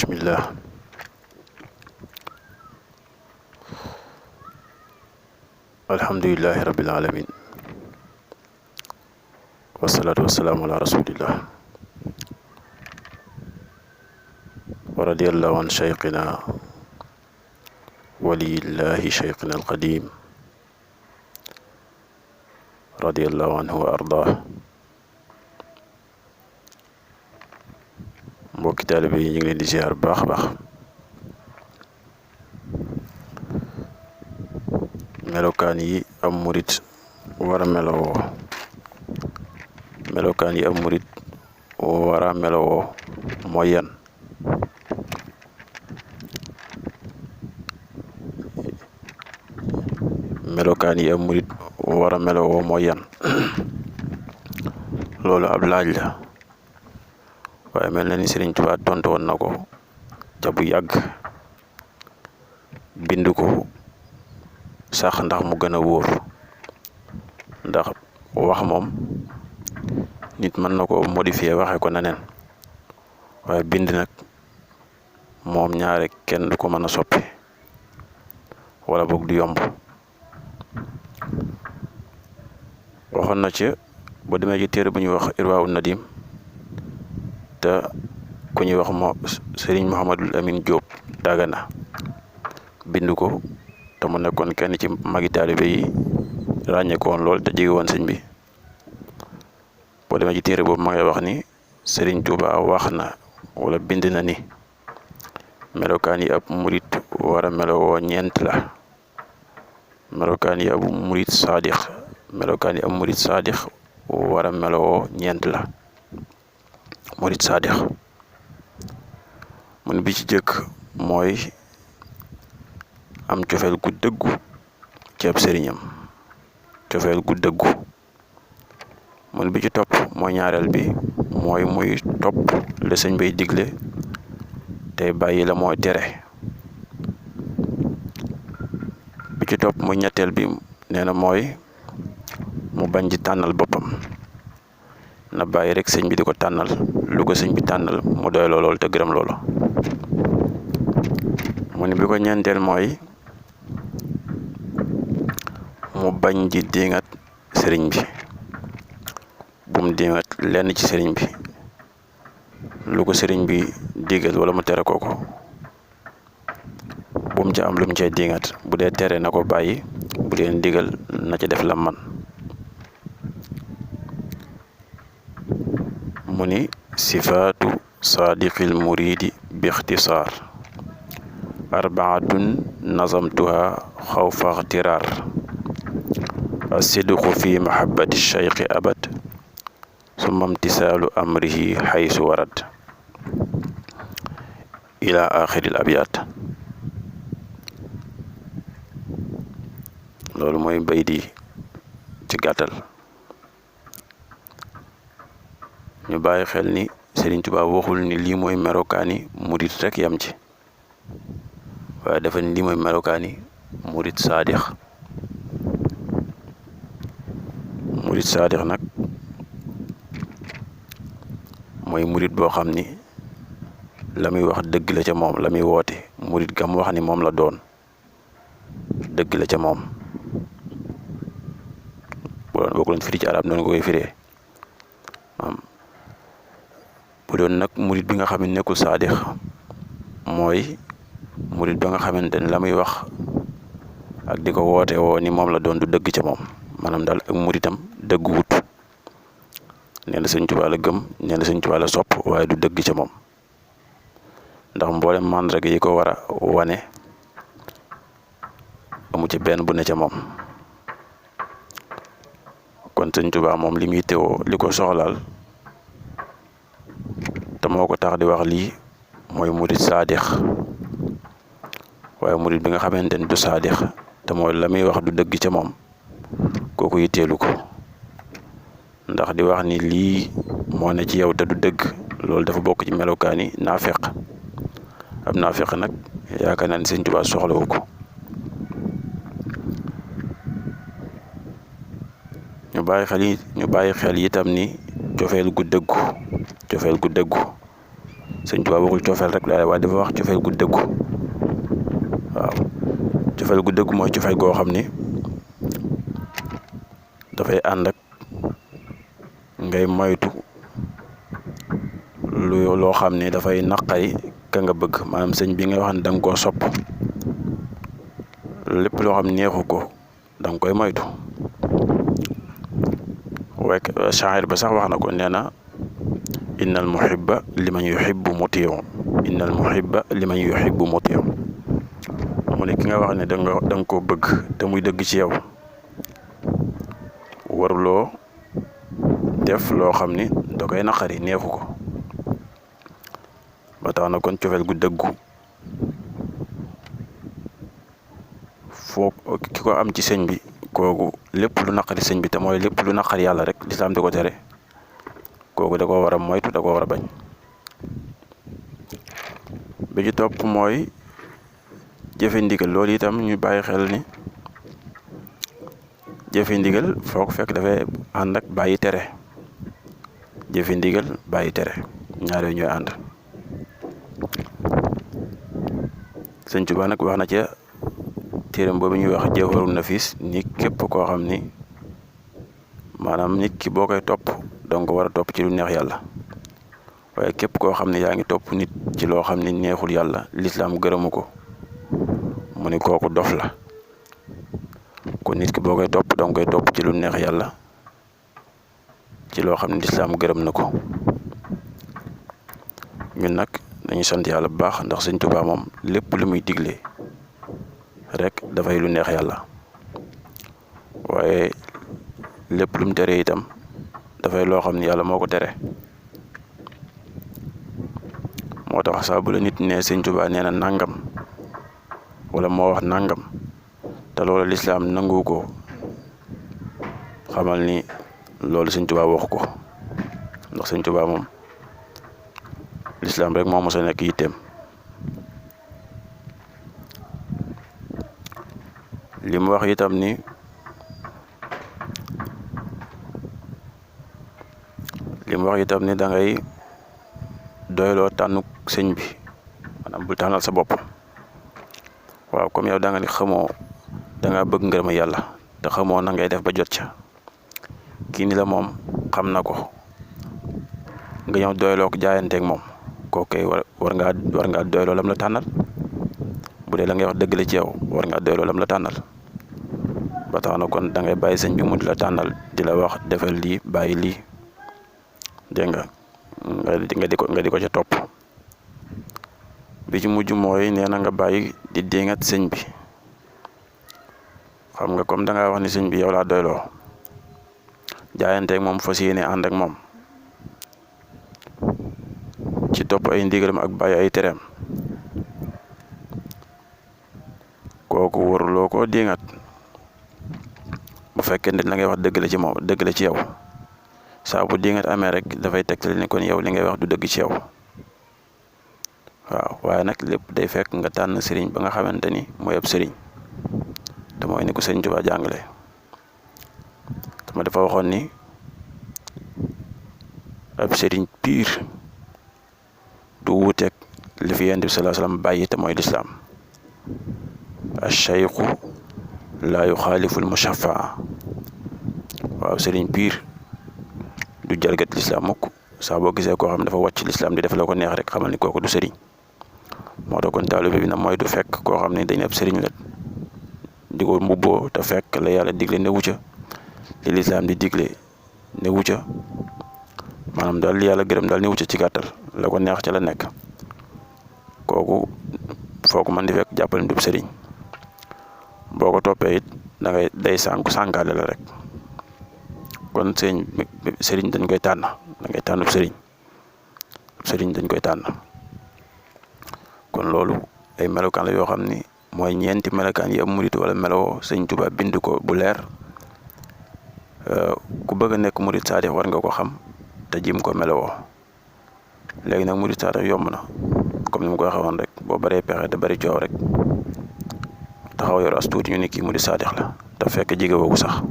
bismillah. Alhamdulillahi rabbil alamin. Wassalatu wassalamu ala rasulillah. Wa radiyallahu an shaykhina waliyillahi shaykhina alqadim. Radiyallahu anhu wa ardah. Mbokki taalibe yi ñu ngi leen di ziar bu baax a baax. Melokaan yi am murit war a melowoo melokaan yi am murit war a melowoo mooy yan? Melokaan yi am murit war a melowoo mooy yan? Loolu ab laaj la, waaye mel na ni Sëriñ Tuubaa tontu woon na ko ca bu yàgg, bind ko sax ndax mu gën a wóor. Ndax wax moom nit mën na ko modifier waxe ko neneen, waaye bind nag moom ñaare kenn du ko mën a soppi, wala boog du yomb. waxoon na ci ba demee ci téere bu ñuy wax Irwaa'u Nadim te ku ñuy wax Sëriñ Mouhamadul Amin Diop Dagana bind ko, te mu nekkoon kenn ci magi taalibe yi ràññee ko woon lool te jege woon sëñ bi. boo demee ci téere boobu ma ngay wax ni Sëriñ Tuubaa wax na wala bind na ni melokaan yi ab murit war a melowoo ñeent la. melokaan yi ab murit saadix war a melowoo ñeent la. murit saadix mun bi ci jëkk mooy am cofeel gu dëggu ci ab sëriñam, cofeel gu dëggu. mun bi ci topp mooy ñaareel bi mooy muy topp la sëñ bay digle tey bàyyi la mooy tere. bi ci topp muy ñetteel bi nee na mooy mu bañ di tànnal boppam, na bàyyi rek sëñ bi di ko tànnal lu ko sëñ bi tànnal mu doy lool te gërëm loolu. mu ni bi ko ñeenteel mooy mu bañ di diingat sëriñ bi, bum diingat lenn ci sëriñ bi, lu ko sëriñ bi digal wala mu tere ko bum ca am lu mu cay diingat. bu dee tere na ko bàyyi, bu dee digal na ca def la man. mu ni sifaatu saadiqil muridi bi ixtisaar arbaatun nazamtuha xawfa ixtiraar asidqu fi mahabbati cheikhi abad summa imtisaalu amrihi xaysu warad ila axiril abyaat. loolu mooy bay di ci gàttal. ñu bàyyi xel ni Sëriñ Tuubaa waxul ni lii mooy melokaani murit rek yam ci, waaye dafa ni lii mooy melokaani murit saadix. murit saadix nag mooy murit boo xam ni la muy wax dëgg la ca moom, la muy woote murit gam wax ni moom la doon dëgg la ca moom. boo ko doon firi ci arab noonu ko koy firee. bu doon nag murit bi nga xam ne nekkul saadix mooy murit ba nga xamante ne la muy wax ak di ko woote woo ni moom la doon du dëgg ca moom, maanaam daal ak muritam dëgg wut. nee na Sëñ Tuubaa la gëm, nee na Sëñ Tuubaa la sopp, waaye du dëgg ca moom, ndax mboolem màndarga yi ko war a wane amu ci benn bu ne ca moom. kon Sëñ Tuubaa moom li muy teewoo li ko soxlaal te moo ko tax di wax lii mooy murit saadix, waaye murit bi nga xamante ni du saadix te mooy la muy wax du dëgg ca moom, kooku yitteelu ko. ndax di wax ni lii moo ne ci yow te du dëgg, loolu dafa bokk ci melokaani naafeq. ab naafeq nag yaakaar naa ne Sëñ Tuubaa soxlawu ko. ñu bàyyi xel itam ni cofeel gu dëggu Sëñ Tuubaa waxul cofeel rek waaye dafa wax cofeel gu dëggu. waaw cofeel gu dëggu mooy cofeel goo xam ni dafay ànd ak ngay moytu loo xam ne dafay naqari ka nga bëgg, maanaam sëñ bi nga wax ne da nga koo sopp, lépp loo xam neexu ko da nga koy moytu. waaye shaa'ir ba sax wax na ko, nee na innal muhibba liman yuhibbu muti'u, innal muhibba liman yuhibbu muti'u. mu ne ki nga wax ne da nga koo bëgg te muy dëgg ci yow, waruloo def loo xam ni da koy naqari, neexu ko. ba tax na kon cofeel gu dëggu foo ki ko am ci sëñ bi, kooku lépp lu naqari sëñ bi te mooy lépp lu naqari yàlla rek lislaam di ko tere, kooku da ko war a moytu, da ko war a bañ. bi ci topp mooy jëfe ndigal. loolu itam ñu bàyyi xel ni jëfe ndigal foo ko fekk dafay ànd ak bàyyi tere. jëfe ndigal bàyyi tere, ñaar yooyu ñooy ànd. Sëñ Tuubaa nag wax na ca téeram boobu ñuy wax Jawharun Nafiis ni képp koo xam ni maanaam nit ki boo koy topp donc war a topp ci lu neex yàlla, waaye képp koo xam ne yaa ngi topp nit ci loo xam ne neexul yàlla, lislaam gërëmu ko, mu ni kooku dof la. kon nit ki boo koy topp danga koy topp ci lu neex yàlla, ci loo xam ne lislaam gërëm na ko. ñun nag dañuy sant yàlla bu baax, ndax Sëñ Tuubaa moom lépp lu muy digle rek dafay lu neex yàlla, waaye lépp lu mu tere itam dafay loo xam ne yàlla moo ko tere. moo tax saa bu la nit ne Sëñ Tuubaa nee na nangam wala moo wax nangam te loolu lislaam nangu ko, xamal ni loolu Sëñ Tuubaa waxu ko, ndax Sëñ Tuubaa moom lislaam rek moo mos a nekk yitteem. li mu wax itam ni da ngay doyloo tànnu sëñ bi, maanaam bul tànnal sa bopp. waaw comme yow da nga ni xamoo, da nga bëgg ngërëm yàlla te xamoo na ngay def ba jot ca, kii ni la moom xam na ko, nga ñëw doyloo ko jaayanteeg moom, kooku kay war ngaa doyloo lam la tànnal. bu dee la ngay wax dëgg la ci yow, war ngaa doyloo lam la tànnal. ba tax na kon da ngay bàyyi sëñ bi mu di la tànnal, di la wax defal lii bàyyi lii, dégg nga di ko ca topp. bi ci mujj mooy nee na nga bàyyi di déngat sëñ bi. xam nga comme da ngaa wax ni sëñ bi yow laa doyloo, jaayanteeg moom, fas yéene ànd ak moom ci topp ay ndigalam ak bàyyi ay tereem, kooku waruloo koo déngat. bu fekkee ne la ngay wax dëgg la ci moom, dëgg la ci yow, saa bu déngat amee rek dafay tegtale ni kon yow li ngay wax du dëgg ci yow. waaw waaye nag lépp day fekk nga tànn sëriñ ba nga xamante ni mooy ab sëriñ, te mooy ni ko Sëriñ Tuubaa jàngale. dama dafa waxoon ni ab sëriñ piir du wuuteeg li fi Yonent bi sallallahu alayhi wasallam bàyyi te mooy lislaam. ash-shaykhu laa yuxaalifu al-mushaffaa. waaw sëriñ piir du jalgat lislaam mukk. saa boo gisee koo xam dafa wàcc lislaam di def la ko neex rek xamal ni kooku du sëriñ. moo tax kon taalibe bi nag mooy du fekk koo xam ne dañ ab sëriñ la di ko mbubboo te fekk la yàlla digle newu ca, li lislaam di digle newu ca, maanaam daal li yàlla gërëm daal newu ca, ci gàttal la ko neex ca la nekk. kooku foo ko mën di fekk jàppale du sëriñ. boo ko toppee it day sànkaale la rek. kon sëriñ dañ koy tànn, da ngay tànn sëriñ dañ koy tànn. kon loolu ay melokaan la yoo xam ni mooy ñeenti melokaan yi am murit wala meloo Sëñ Tuubaa bind ko bu leer. ku bëgg a nekk murit saadix war nga ko xam te jim ko meloo. léegi nag murit saadix yomb na, comme ni ma ko waxee woon rek, boo baree pexe te bari coow rek taxaw yor as tuuti ñu ne kii murit saadix la te fekk jege woogu sax.